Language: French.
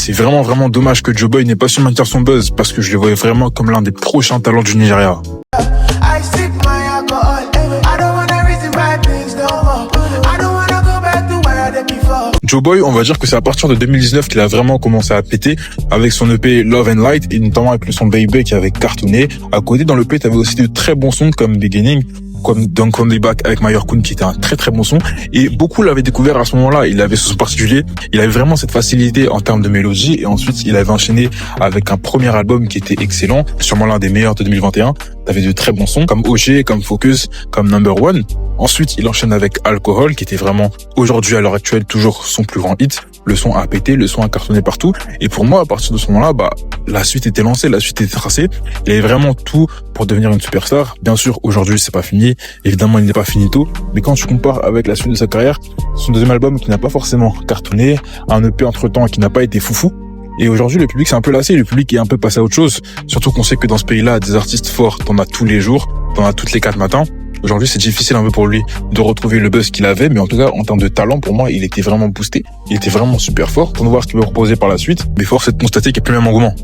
c'est vraiment vraiment dommage que Joe Boy n'ait pas su maintenir son buzz parce que je le voyais vraiment comme l'un des prochains talents du Nigeria. Joe Boy, on va dire que c'est à partir de 2019 qu'il a vraiment commencé à péter avec son EP Love and Light et notamment avec le son Baby qui avait cartonné. À côté, dans l'EP, t'avais aussi de très bons sons comme Beginning, comme Don't Come Back avec Mayor Kun qui était un très très bon son et beaucoup l'avaient découvert à ce moment-là. Il avait ce son particulier, il avait vraiment cette facilité en termes de mélodie et ensuite il avait enchaîné avec un premier album qui était excellent, sûrement l'un des meilleurs de 2021. T'avais de très bons sons comme OG, comme Focus, comme Number One. Ensuite, il enchaîne avec Alcohol qui était vraiment aujourd'hui à l'heure actuelle toujours son plus grand hit. Le son a pété, le son a cartonné partout. Et pour moi, à partir de ce moment-là, la suite était lancée, la suite était tracée. Il avait vraiment tout pour devenir une superstar. Bien sûr, aujourd'hui, c'est pas fini. Évidemment, il n'est pas finito. Mais quand tu compares avec la suite de sa carrière, son deuxième album qui n'a pas forcément cartonné, un EP entre-temps qui n'a pas été foufou. Et aujourd'hui, le public s'est un peu lassé, le public est un peu passé à autre chose. Surtout qu'on sait que dans ce pays-là, des artistes forts, t'en as tous les jours, t'en as toutes les 4 matins. Aujourd'hui, c'est difficile un peu pour lui de retrouver le buzz qu'il avait, mais en tout cas, en termes de talent, pour moi, il était vraiment boosté. Il était vraiment super fort. On va voir ce qu'il va proposer par la suite, mais force est de constater qu'il n'y a plus le même engouement.